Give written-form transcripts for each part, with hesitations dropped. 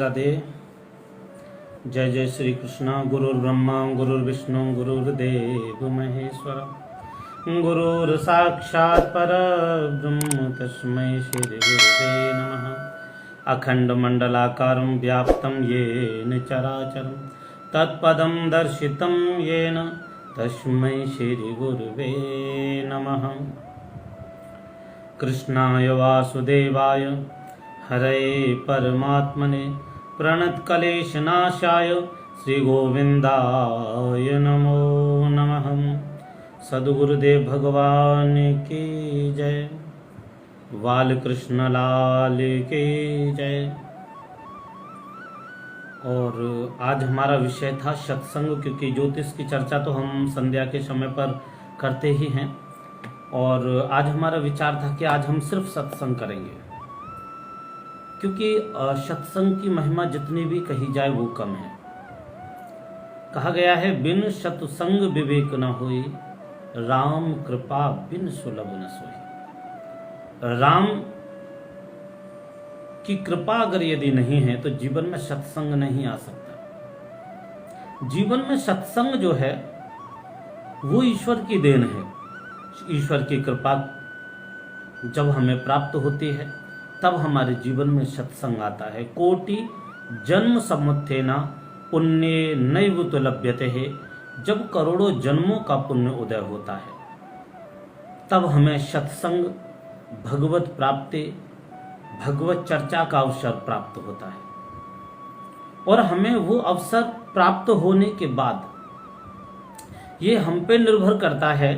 राधे। जय जय श्री कृष्ण। गुरुर्ब्रह्मा गुरुर्विष्णु गुरुर्देव महेश्वर गुरुर साक्षात् परब्रह्म तस्मै श्री गुरुवे नमः। अखंड मंडलाकारं व्याप्तं येन चराचरं तत्पदं दर्शितं येन तस्मै श्री गुरुवे नमः। कृष्णाय वासुदेवाय हरे परमात्मने प्रणतक्लेशनाशाय श्री गोविंदाय नमो नमः। सद्गुरुदेव भगवान की जय। बालकृष्ण लाल की जय। और आज हमारा विषय था सत्संग, क्योंकि ज्योतिष की चर्चा तो हम संध्या के समय पर करते ही हैं। और आज हमारा विचार था कि आज हम सिर्फ सत्संग करेंगे, क्योंकि सत्संग की महिमा जितनी भी कही जाए वो कम है। कहा गया है बिन सत्संग विवेक न होई, राम कृपा बिन सुलभ न सोई। राम की कृपा अगर यदि नहीं है तो जीवन में सत्संग नहीं आ सकता। जीवन में सत्संग जो है वो ईश्वर की देन है। ईश्वर की कृपा जब हमें प्राप्त होती है तब हमारे जीवन में सत्संग आता है। कोटि जन्म समुत्थेना पुण्य नैव तो लभ्यते है। जब करोड़ों जन्मों का पुण्य उदय होता है तब हमें सत्संग, भगवत प्राप्ति, भगवत चर्चा का अवसर प्राप्त होता है। और हमें वो अवसर प्राप्त होने के बाद ये हम पे निर्भर करता है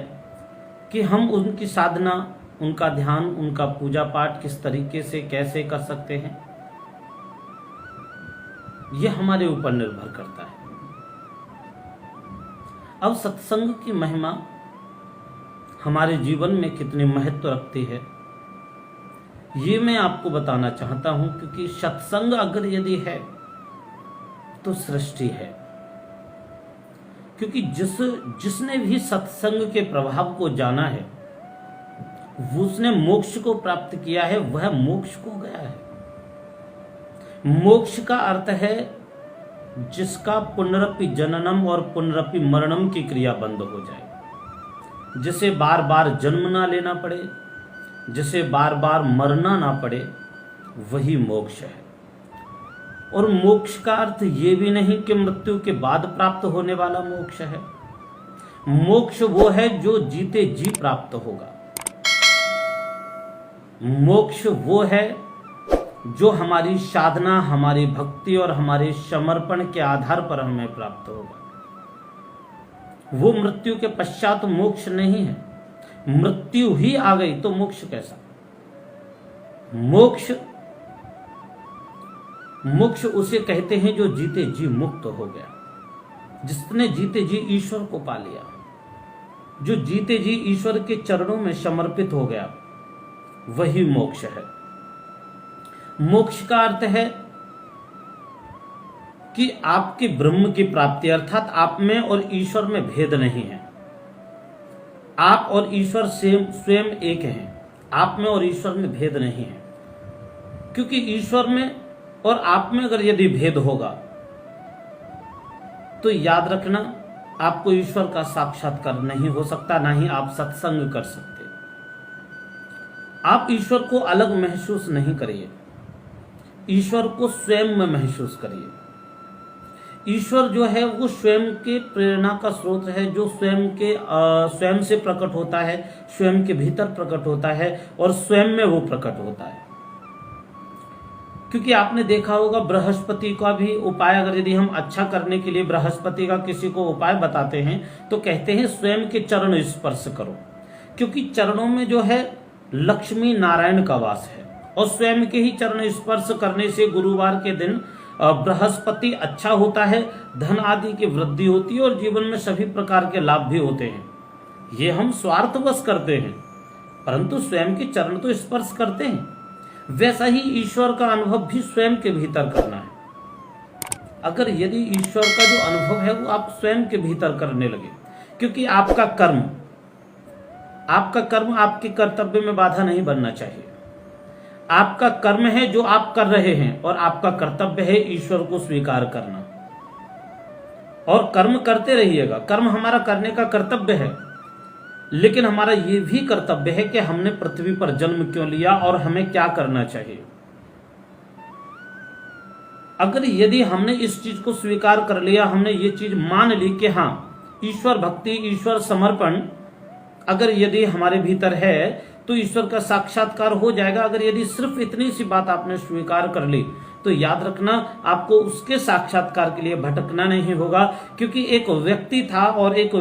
कि हम उनकी साधना, उनका ध्यान, उनका पूजा पाठ किस तरीके से कैसे कर सकते हैं। यह हमारे ऊपर निर्भर करता है। अब सत्संग की महिमा हमारे जीवन में कितनी महत्व रखती है ये मैं आपको बताना चाहता हूं, क्योंकि सत्संग अगर यदि है तो सृष्टि है। क्योंकि जिसने भी सत्संग के प्रभाव को जाना है उसने मोक्ष को प्राप्त किया है, वह मोक्ष को गया है। मोक्ष का अर्थ है जिसका पुनरपि जननम और पुनरपि मरणम की क्रिया बंद हो जाए, जिसे बार बार जन्म ना लेना पड़े, जिसे बार बार मरना ना पड़े, वही मोक्ष है। और मोक्ष का अर्थ ये भी नहीं कि मृत्यु के बाद प्राप्त होने वाला मोक्ष है। मोक्ष वो है जो जीते जी प्राप्त होगा। मोक्ष वो है जो हमारी साधना, हमारी भक्ति और हमारे समर्पण के आधार पर हमें प्राप्त होगा। वो मृत्यु के पश्चात मोक्ष नहीं है। मृत्यु ही आ गई तो मोक्ष कैसा? मोक्ष उसे कहते हैं जो जीते जी मुक्त हो गया, जिसने जीते जी ईश्वर को पा लिया, जो जीते जी ईश्वर के चरणों में समर्पित हो गया, वही मोक्ष है। मोक्ष का अर्थ है कि आपकी ब्रह्म की प्राप्ति, अर्थात आप में और ईश्वर में भेद नहीं है। आप और ईश्वर स्वयं एक हैं। आप में और ईश्वर में भेद नहीं है, क्योंकि ईश्वर में और आप में अगर यदि भेद होगा तो याद रखना आपको ईश्वर का साक्षात्कार नहीं हो सकता, ना ही आप सत्संग कर सकते। आप ईश्वर को अलग महसूस नहीं करिए, ईश्वर को स्वयं में महसूस करिए। ईश्वर जो है वो स्वयं के प्रेरणा का स्रोत है, जो स्वयं से प्रकट होता है, स्वयं के भीतर प्रकट होता है और स्वयं में वो प्रकट होता है। क्योंकि आपने देखा होगा बृहस्पति का भी उपाय, अगर यदि हम अच्छा करने के लिए बृहस्पति का किसी को उपाय बताते हैं तो कहते हैं स्वयं के चरण स्पर्श करो, क्योंकि चरणों में जो है लक्ष्मी नारायण का वास है। और स्वयं के ही चरण स्पर्श करने से गुरुवार के दिन बृहस्पति अच्छा होता है, धन आदि की वृद्धि होती है और जीवन में सभी प्रकार के लाभ भी होते हैं। ये हम स्वार्थवश करते हैं, परंतु स्वयं के चरण तो स्पर्श करते हैं। वैसा ही ईश्वर का अनुभव भी स्वयं के भीतर करना है। अगर यदि ईश्वर का जो अनुभव है वो आप स्वयं के भीतर करने लगे, क्योंकि आपका कर्म आपके कर्तव्य में बाधा नहीं बनना चाहिए। आपका कर्म है जो आप कर रहे हैं, और आपका कर्तव्य है ईश्वर को स्वीकार करना। और कर्म करते रहिएगा, कर्म हमारा करने का कर्तव्य है, लेकिन हमारा ये भी कर्तव्य है कि हमने पृथ्वी पर जन्म क्यों लिया और हमें क्या करना चाहिए। अगर यदि हमने इस चीज को स्वीकार कर लिया, हमने ये चीज मान ली कि हाँ ईश्वर भक्ति, ईश्वर समर्पण अगर यदि हमारे भीतर है तो ईश्वर का साक्षात्कार हो जाएगा। अगर यदि सिर्फ इतनी सी बात आपने स्वीकार कर ली तो याद रखना आपको उसके साक्षात्कार के लिए भटकना नहीं होगा। क्योंकि एक व्यक्ति था और एक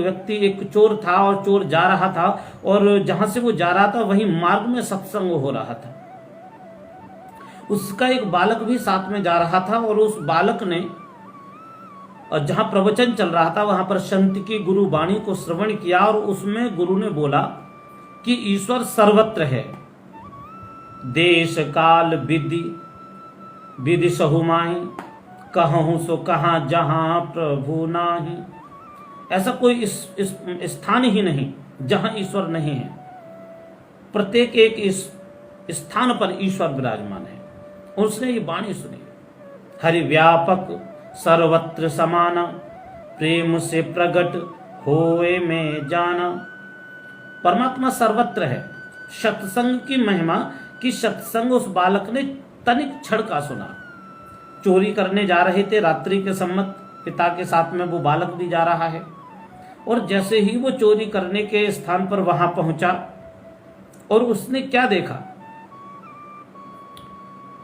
चोर था, और चोर जा रहा था, और जहां से वो जा रहा था वहीं मार्ग में सत्संग हो रहा था। उसका एक बालक भी साथ में जा रहा था, और उस बालक ने, और जहां प्रवचन चल रहा था वहां पर संत की गुरु वाणी को श्रवण किया, और उसमें गुरु ने बोला कि ईश्वर सर्वत्र है, देश काल विधि सहुमाही, कहूं सो कहां जहां प्रभु नाही। ऐसा कोई इस स्थान ही नहीं जहां ईश्वर नहीं है। प्रत्येक एक इस स्थान पर ईश्वर विराजमान है। उसने ये वाणी सुनी, हरि व्यापक सर्वत्र समाना, प्रेम से प्रगट होए में जाना। परमात्मा सर्वत्र है। सत्संग की महिमा कि सत्संग उस बालक ने तनिक क्षण का सुना। चोरी करने जा रहे थे रात्रि के सम्मत, पिता के साथ में वो बालक भी जा रहा है, और जैसे ही वो चोरी करने के स्थान पर वहां पहुंचा, और उसने क्या देखा,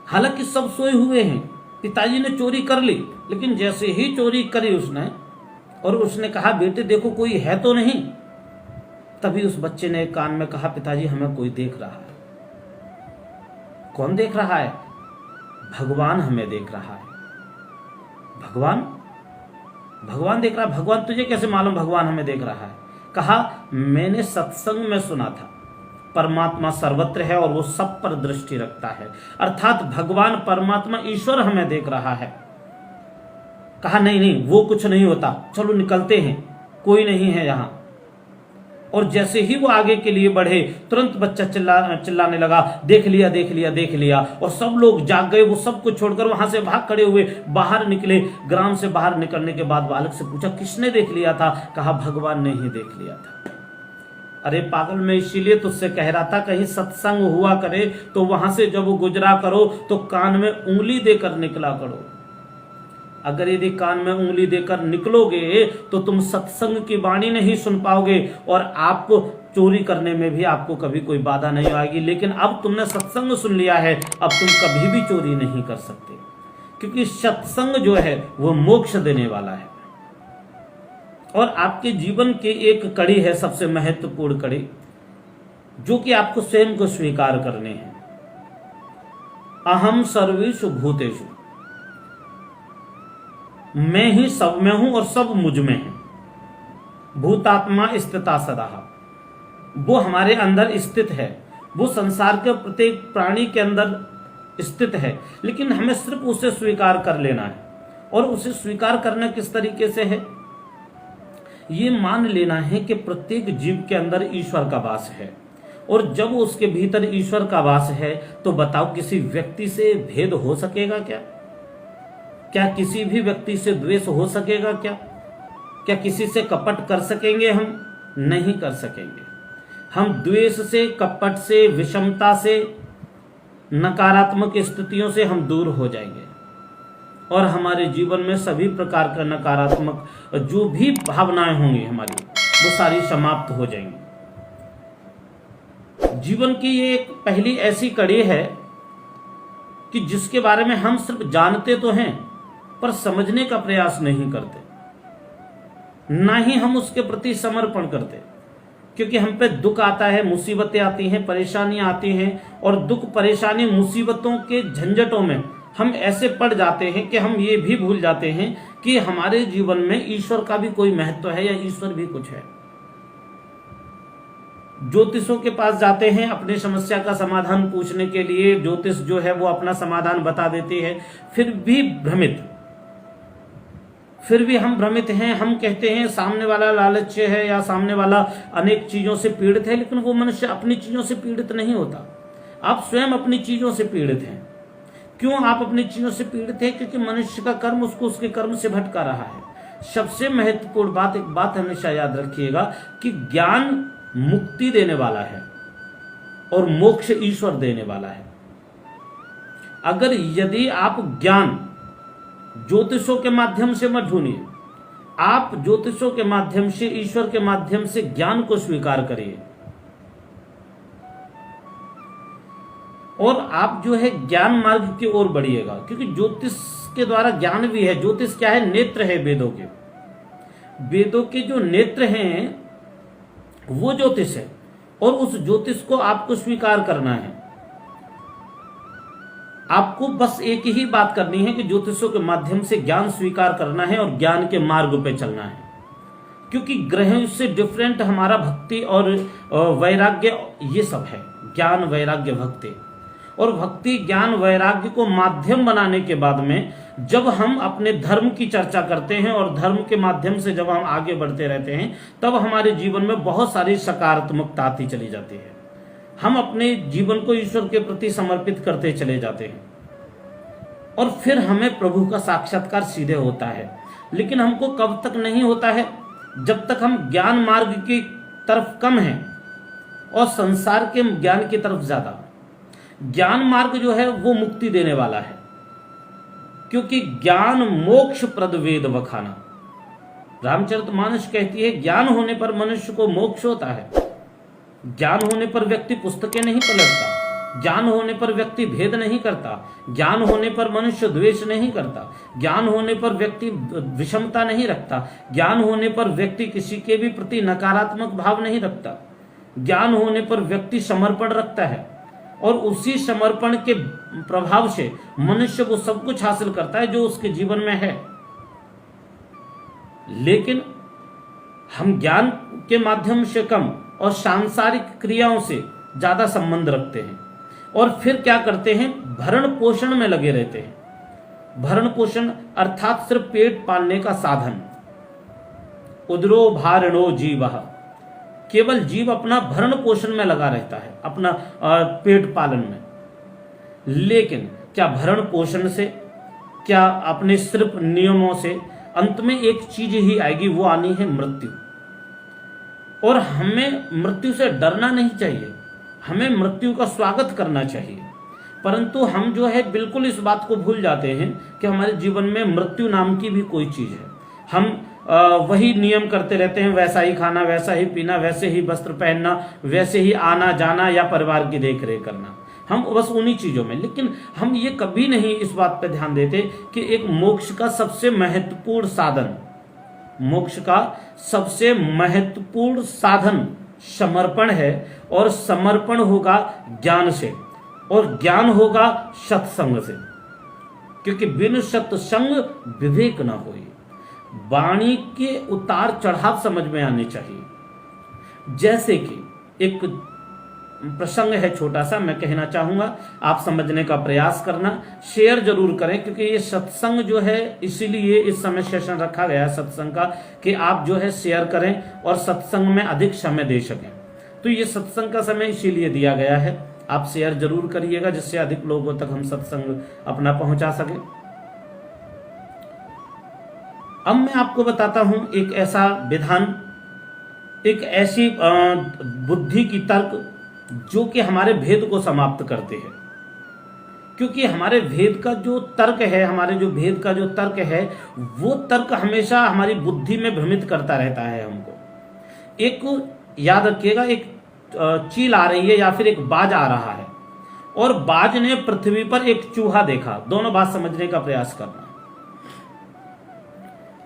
हालांकि सब सोए हुए हैं, पिताजी ने चोरी कर ली, लेकिन जैसे ही चोरी करी उसने, और उसने कहा बेटे देखो कोई है तो नहीं, तभी उस बच्चे ने कान में कहा पिताजी हमें कोई देख रहा है। कौन देख रहा है? भगवान हमें देख रहा है। भगवान देख रहा है। भगवान तुझे कैसे मालूम भगवान हमें देख रहा है? कहा मैंने सत्संग में सुना था परमात्मा सर्वत्र है और वो सब पर दृष्टि रखता है, अर्थात भगवान परमात्मा ईश्वर हमें देख रहा है। कहा नहीं वो कुछ नहीं होता, चलो निकलते हैं, कोई नहीं है यहां। और जैसे ही वो आगे के लिए बढ़े, तुरंत बच्चा चिल्लाने लगा देख लिया, और सब लोग जाग गए। वो सब कुछ छोड़कर वहां से भाग खड़े हुए बाहर निकले। ग्राम से बाहर निकलने के बाद बालक से पूछा किसने देख लिया था? कहा भगवान ने ही देख लिया था। अरे पागल, मैं इसीलिए तुझसे कह रहा था कहीं सत्संग हुआ करे तो वहां से जब गुजरा करो तो कान में उंगली देकर निकला करो। अगर यदि कान में उंगली देकर निकलोगे तो तुम सत्संग की वाणी नहीं सुन पाओगे, और आपको चोरी करने में भी आपको कभी कोई बाधा नहीं आएगी। लेकिन अब तुमने सत्संग सुन लिया है, अब तुम कभी भी चोरी नहीं कर सकते, क्योंकि सत्संग जो है वो मोक्ष देने वाला है। और आपके जीवन की एक कड़ी है, सबसे महत्वपूर्ण कड़ी, जो कि आपको स्वयं को स्वीकार करने हैं। अहम सर्वेषु भूतेषु, मैं ही सब में हूं और सब मुझ में है। भूतात्मा स्थिता सदा, वो हमारे अंदर स्थित है, वो संसार के प्रत्येक प्राणी के अंदर स्थित है, लेकिन हमें सिर्फ उसे स्वीकार कर लेना है। और उसे स्वीकार करना किस तरीके से है? ये मान लेना है कि प्रत्येक जीव के अंदर ईश्वर का वास है, और जब उसके भीतर ईश्वर का वास है तो बताओ किसी व्यक्ति से भेद हो सकेगा क्या? क्या किसी भी व्यक्ति से द्वेष हो सकेगा क्या? क्या किसी से कपट कर सकेंगे हम? नहीं कर सकेंगे। हम द्वेष से, कपट से, विषमता से, नकारात्मक स्थितियों से हम दूर हो जाएंगे, और हमारे जीवन में सभी प्रकार का नकारात्मक जो भी भावनाएं होंगी हमारी, वो सारी समाप्त हो जाएंगी। जीवन की ये एक पहली ऐसी कड़ी है कि जिसके बारे में हम सिर्फ जानते तो हैं पर समझने का प्रयास नहीं करते, ना ही हम उसके प्रति समर्पण करते। क्योंकि हम पे दुख आता है, मुसीबतें आती हैं, परेशानियां आती हैं, और दुख, परेशानी, मुसीबतों के झंझटों में हम ऐसे पड़ जाते हैं कि हम ये भी भूल जाते हैं कि हमारे जीवन में ईश्वर का भी कोई महत्व है या ईश्वर भी कुछ है। ज्योतिषों के पास जाते हैं अपनी समस्या का समाधान पूछने के लिए, ज्योतिष जो है वो अपना समाधान बता देती है, फिर भी हम भ्रमित हैं। हम कहते हैं सामने वाला लालच है या सामने वाला अनेक चीजों से पीड़ित है, लेकिन वो मनुष्य अपनी चीजों से पीड़ित नहीं होता। आप स्वयं अपनी चीजों से पीड़ित हैं। क्यों आप अपनी चीजों से पीड़ित हैं? क्योंकि मनुष्य का कर्म उसको उसके कर्म से भटका रहा है। सबसे महत्वपूर्ण बात, एक बात हमेशा याद रखिएगा कि ज्ञान मुक्ति देने वाला है और मोक्ष ईश्वर देने वाला है। अगर यदि आप ज्ञान ज्योतिषों के माध्यम से मत ढूंढिए, आप ज्योतिषों के माध्यम से, ईश्वर के माध्यम से ज्ञान को स्वीकार करिए और आप जो है ज्ञान मार्ग की ओर बढ़िएगा। क्योंकि ज्योतिष के द्वारा ज्ञान भी है। ज्योतिष क्या है? नेत्र है वेदों के। वेदों के जो नेत्र हैं वो ज्योतिष है और उस ज्योतिष को आपको स्वीकार करना है। आपको बस एक ही बात करनी है कि ज्योतिषों के माध्यम से ज्ञान स्वीकार करना है और ज्ञान के मार्ग पे चलना है। क्योंकि ग्रहों से डिफरेंट हमारा भक्ति और वैराग्य ये सब है। ज्ञान, वैराग्य, भक्ति। और भक्ति, ज्ञान, वैराग्य को माध्यम बनाने के बाद में जब हम अपने धर्म की चर्चा करते हैं और धर्म के माध्यम से जब हम आगे बढ़ते रहते हैं, तब हमारे जीवन में बहुत सारी सकारात्मकता आती चली जाती है। हम अपने जीवन को ईश्वर के प्रति समर्पित करते चले जाते हैं और फिर हमें प्रभु का साक्षात्कार सीधे होता है। लेकिन हमको कब तक नहीं होता है? जब तक हम ज्ञान मार्ग की तरफ कम हैं और संसार के ज्ञान की तरफ ज्यादा। ज्ञान मार्ग जो है वो मुक्ति देने वाला है, क्योंकि ज्ञान मोक्ष प्रद वेद बखाना। रामचरितमानस कहती है ज्ञान होने पर मनुष्य को मोक्ष होता है। ज्ञान होने पर व्यक्ति पुस्तकें नहीं पलटता, ज्ञान होने पर व्यक्ति भेद नहीं करता, ज्ञान होने पर मनुष्य द्वेष नहीं करता, ज्ञान होने पर व्यक्ति विषमता नहीं रखता, ज्ञान होने पर व्यक्ति किसी के भी प्रति नकारात्मक भाव नहीं रखता, ज्ञान होने पर व्यक्ति समर्पण रखता है और उसी समर्पण के प्रभाव से मनुष्य वो सब कुछ हासिल करता है जो उसके जीवन में है। लेकिन हम ज्ञान के माध्यम से कम और सांसारिक क्रियाओं से ज्यादा संबंध रखते हैं और फिर क्या करते हैं? भरण पोषण में लगे रहते हैं। भरण पोषण अर्थात सिर्फ पेट पालने का साधन। उदरो भारणो जीवः, केवल जीव अपना भरण पोषण में लगा रहता है, अपना पेट पालन में। लेकिन क्या भरण पोषण से, क्या अपने सिर्फ नियमों से? अंत में एक चीज ही आएगी, वो आनी है मृत्यु। और हमें मृत्यु से डरना नहीं चाहिए, हमें मृत्यु का स्वागत करना चाहिए। परंतु हम जो है बिल्कुल इस बात को भूल जाते हैं कि हमारे जीवन में मृत्यु नाम की भी कोई चीज है। हम वही नियम करते रहते हैं, वैसा ही खाना, वैसा ही पीना, वैसे ही वस्त्र पहनना, वैसे ही आना जाना या परिवार की देख रेख करना, हम बस उन्हीं चीजों में। लेकिन हम ये कभी नहीं इस बात पर ध्यान देते कि एक मोक्ष का सबसे महत्वपूर्ण साधन, मोक्ष का सबसे महत्वपूर्ण साधन समर्पण है और समर्पण होगा ज्ञान से और ज्ञान होगा सत्संग से। क्योंकि बिन सत्संग विवेक ना होई। वाणी के उतार चढ़ाव समझ में आने चाहिए। जैसे कि एक प्रसंग है छोटा सा, मैं कहना चाहूंगा, आप समझने का प्रयास करना, शेयर जरूर करें, क्योंकि ये सत्संग जो है इसीलिए इस समय सेशन रखा गया है सत्संग का कि आप जो है शेयर करें और सत्संग में अधिक समय दे सकें। तो ये सत्संग का समय इसीलिए दिया गया है। आप शेयर जरूर करिएगा जिससे अधिक लोगों तक हम सत्संग अपना पहुंचा सकें। अब मैं आपको बताता हूं एक ऐसा विधान, एक ऐसी बुद्धि की तर्क जो कि हमारे भेद को समाप्त करते हैं। क्योंकि हमारे भेद का जो तर्क है, हमारे जो भेद का जो तर्क है, वो तर्क हमेशा हमारी बुद्धि में भ्रमित करता रहता है हमको। एक याद रखिएगा, एक चील आ रही है या फिर एक बाज आ रहा है और बाज ने पृथ्वी पर एक चूहा देखा। दोनों बात समझने का प्रयास करना।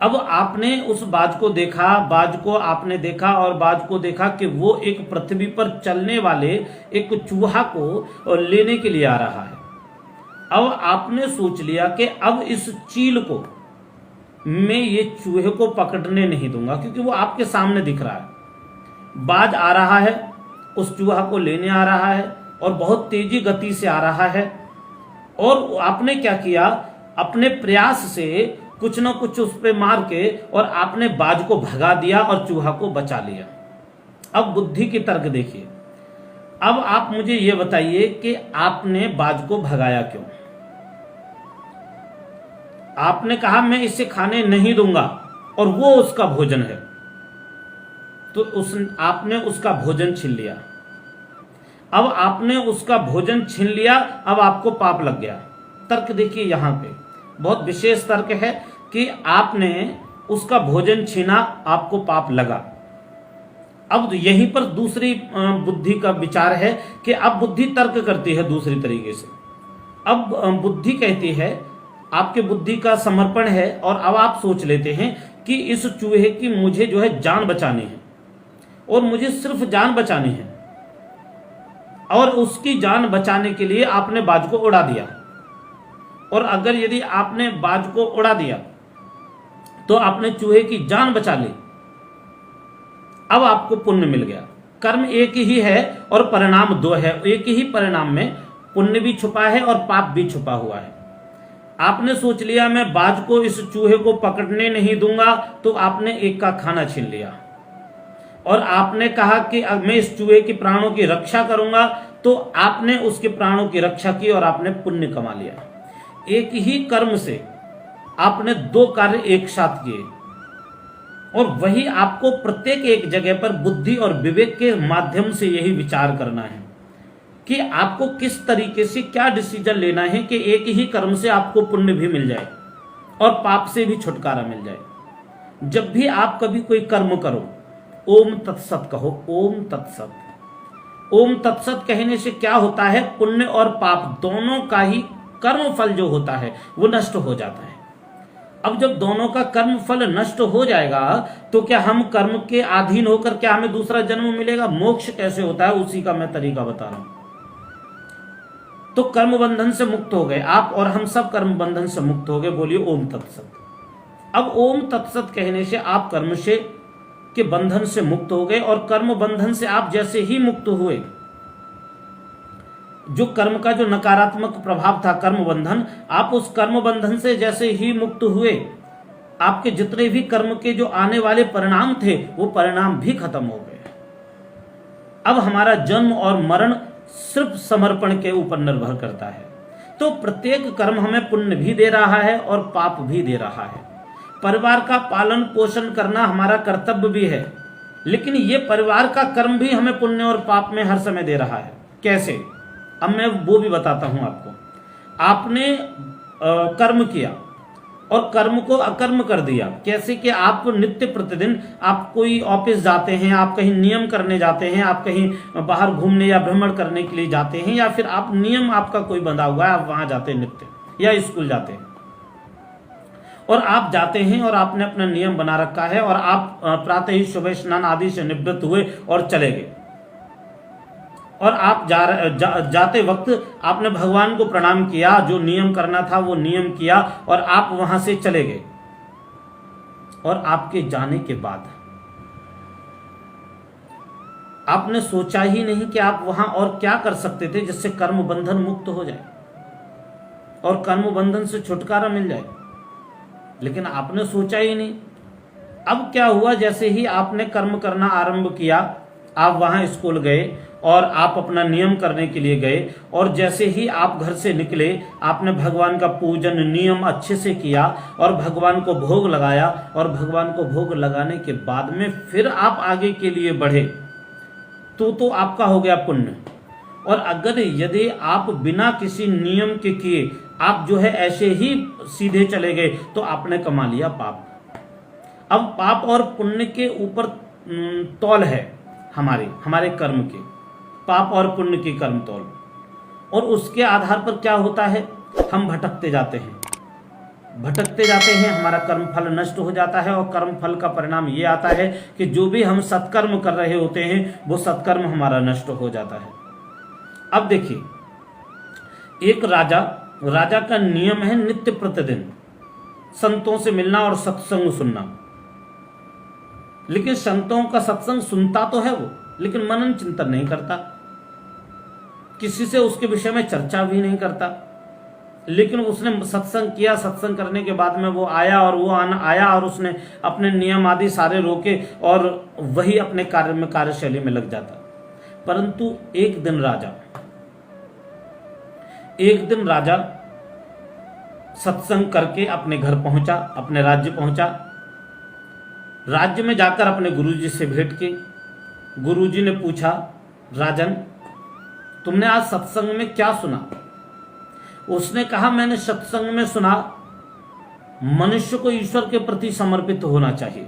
अब आपने उस बाज को देखा, बाज को आपने देखा और बाज को देखा कि वो एक पृथ्वी पर चलने वाले एक चूहा को लेने के लिए आ रहा है। अब आपने सोच लिया कि अब इस चील को मैं ये चूहे को पकड़ने नहीं दूंगा, क्योंकि वो आपके सामने दिख रहा है। बाज आ रहा है, उस चूहा को लेने आ रहा है और बहुत तेजी गति से आ रहा है। और आपने क्या किया? अपने प्रयास से कुछ ना कुछ उस पे मार के और आपने बाज को भगा दिया और चूहा को बचा लिया। अब बुद्धि की तर्क देखिए। अब आप मुझे ये बताइए कि आपने बाज को भगाया क्यों? आपने कहा मैं इसे खाने नहीं दूंगा और वो उसका भोजन है, तो आपने उसका भोजन छीन लिया। अब आपने उसका भोजन छीन लिया, अब आपको पाप लग गया। तर्क देखिए, यहां पे बहुत विशेष तर्क है कि आपने उसका भोजन छीना, आपको पाप लगा। अब यहीं पर दूसरी बुद्धि का विचार है कि अब बुद्धि तर्क करती है दूसरी तरीके से। अब बुद्धि कहती है, आपके बुद्धि का समर्पण है, और अब आप सोच लेते हैं कि इस चूहे की मुझे जो है जान बचानी है, और मुझे सिर्फ जान बचानी है, और उसकी जान बचाने के लिए आपने बाज को उड़ा दिया। और अगर यदि आपने बाज को उड़ा दिया तो आपने चूहे की जान बचा ली, अब आपको पुण्य मिल गया। कर्म एक ही है और परिणाम दो है। एक ही परिणाम में पुण्य भी छुपा है और पाप भी छुपा हुआ है। आपने सोच लिया मैं बाज को, इस चूहे को पकड़ने नहीं दूंगा, तो आपने एक का खाना छीन लिया। और आपने कहा कि मैं इस चूहे के प्राणों की रक्षा करूंगा, तो आपने उसके प्राणों की रक्षा की और आपने पुण्य कमा लिया। एक ही कर्म से आपने दो कार्य एक साथ किए, और वही आपको प्रत्येक एक जगह पर बुद्धि और विवेक के माध्यम से यही विचार करना है कि आपको किस तरीके से क्या डिसीजन लेना है कि एक ही कर्म से आपको पुण्य भी मिल जाए और पाप से भी छुटकारा मिल जाए। जब भी आप कभी कोई कर्म करो, ओम तत्सत कहो। ओम तत्सत। ओम तत्सत कहने से क्या होता है, पुण्य और पाप दोनों का ही कर्म फल जो होता है वो नष्ट हो जाता है। अब जब दोनों का कर्म फल नष्ट हो जाएगा, तो क्या हम कर्म के अधीन होकर क्या हमें दूसरा जन्म मिलेगा? मोक्ष कैसे होता है, उसी का मैं तरीका बता रहा हूं। तो कर्म बंधन से मुक्त हो गए आप, और हम सब कर्म बंधन से मुक्त हो गए। बोलिए ओम तत्सत। अब ओम तत्सत कहने से आप कर्म से के बंधन से मुक्त हो गए, और कर्म बंधन से आप जैसे ही मुक्त हुए, जो कर्म का जो नकारात्मक प्रभाव था कर्म बंधन, आप उस कर्म बंधन से जैसे ही मुक्त हुए, आपके जितने भी कर्म के जो आने वाले परिणाम थे वो परिणाम भी खत्म हो गए। अब हमारा जन्म और मरण सिर्फ समर्पण के ऊपर निर्भर करता है। तो प्रत्येक कर्म हमें पुण्य भी दे रहा है और पाप भी दे रहा है। परिवार का पालन पोषण करना हमारा कर्तव्य भी है, लेकिन ये परिवार का कर्म भी हमें पुण्य और पाप में हर समय दे रहा है। कैसे? अब मैं वो भी बताता हूं आपको। आपने कर्म किया और कर्म को अकर्म कर दिया। कैसे कि आप नित्य प्रतिदिन आप कोई ऑफिस जाते हैं, आप कहीं नियम करने जाते हैं, आप कहीं बाहर घूमने या भ्रमण करने के लिए जाते हैं, या फिर आप नियम आपका कोई बंधा हुआ है, आप वहां जाते हैं नित्य, या स्कूल जाते हैं, और आप जाते हैं और आपने अपना नियम बना रखा है, और आप प्रातः ही सुबह स्नान आदि से निवृत्त हुए और चले गए, और आप जाते वक्त आपने भगवान को प्रणाम किया, जो नियम करना था वो नियम किया, और आप वहां से चले गए। और आपके जाने के बाद आपने सोचा ही नहीं कि आप वहां और क्या कर सकते थे जिससे कर्म बंधन मुक्त हो जाए और कर्म बंधन से छुटकारा मिल जाए, लेकिन आपने सोचा ही नहीं। अब क्या हुआ, जैसे ही आपने कर्म करना आरंभ किया, आप वहां स्कूल गए और आप अपना नियम करने के लिए गए, और जैसे ही आप घर से निकले, आपने भगवान का पूजन नियम अच्छे से किया और भगवान को भोग लगाया, और भगवान को भोग लगाने के बाद में फिर आप आगे के लिए बढ़े, तो आपका हो गया पुण्य। और अगर यदि आप बिना किसी नियम के किए आप जो है ऐसे ही सीधे चले गए, तो आपने कमा लिया पाप। अब पाप और पुण्य के ऊपर तौल है हमारे कर्म के, पाप और पुण्य की कर्म तौल, और उसके आधार पर क्या होता है, हम भटकते जाते हैं, हमारा कर्म फल नष्ट हो जाता है, और कर्म फल का परिणाम ये आता है कि जो भी हम सत्कर्म कर रहे होते हैं वो सत्कर्म हमारा नष्ट हो जाता है। अब देखिए, एक राजा का नियम है नित्य प्रतिदिन संतों से मिलना और सत्संग सुनना, लेकिन संतों का सत्संग सुनता तो है वो, लेकिन मनन चिंतन नहीं करता, किसी से उसके विषय में चर्चा भी नहीं करता। लेकिन उसने सत्संग किया, सत्संग करने के बाद में वो आया, और वो आया और उसने अपने नियम आदि सारे रोके और वही अपने कार्य में कार्यशैली में लग जाता। परंतु एक दिन राजा सत्संग करके अपने घर पहुंचा, अपने राज्य पहुंचा। राज्य में जाकर अपने गुरुजी से भेंट की। गुरुजी ने पूछा, राजन तुमने आज सत्संग में क्या सुना? उसने कहा, मैंने सत्संग में सुना मनुष्य को ईश्वर के प्रति समर्पित होना चाहिए।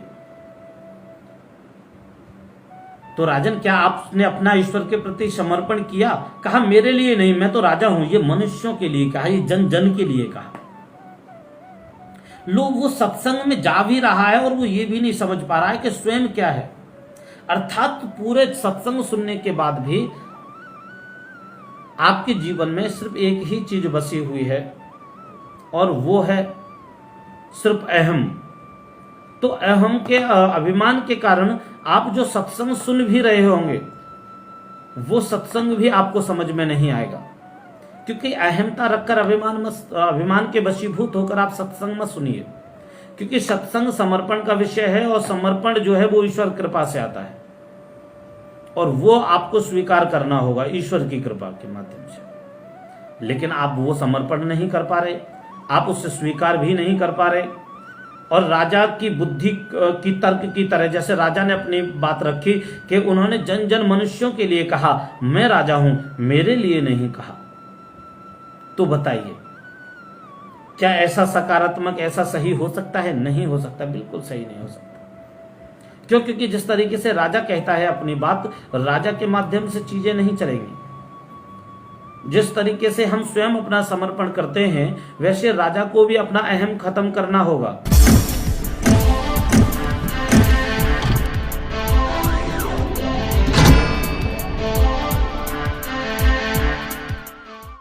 तो राजन क्या आपने अपना ईश्वर के प्रति समर्पण किया? कहा, मेरे लिए नहीं, मैं तो राजा हूं, ये मनुष्यों के लिए कहा, ये जन जन के लिए कहा। लोग वो सत्संग में जा भी रहा है और वो ये भी नहीं समझ पा रहा है कि स्वयं क्या है। अर्थात पूरे सत्संग सुनने के बाद भी आपके जीवन में सिर्फ एक ही चीज बसी हुई है और वो है सिर्फ अहम। तो अहम के अभिमान के कारण आप जो सत्संग सुन भी रहे होंगे वो सत्संग भी आपको समझ में नहीं आएगा, क्योंकि अहमता रखकर अभिमान के वशीभूत होकर आप सत्संग मत सुनिए। क्योंकि सत्संग समर्पण का विषय है और समर्पण जो है वो ईश्वर कृपा से आता है और वो आपको स्वीकार करना होगा ईश्वर की कृपा के माध्यम से। लेकिन आप वो समर्पण नहीं कर पा रहे, आप उससे स्वीकार भी नहीं कर पा रहे। और राजा की बुद्धि की तर्क की तरह, जैसे राजा ने अपनी बात रखी कि उन्होंने जन जन मनुष्यों के लिए कहा, मैं राजा हूं, मेरे लिए नहीं कहा। तो बताइए क्या ऐसा सकारात्मक, ऐसा सही हो सकता है? नहीं हो सकता, बिल्कुल सही नहीं हो सकता। क्यों? क्योंकि जिस तरीके से राजा कहता है अपनी बात, राजा के माध्यम से चीजें नहीं चलेंगी। जिस तरीके से हम स्वयं अपना समर्पण करते हैं वैसे राजा को भी अपना अहम खत्म करना होगा।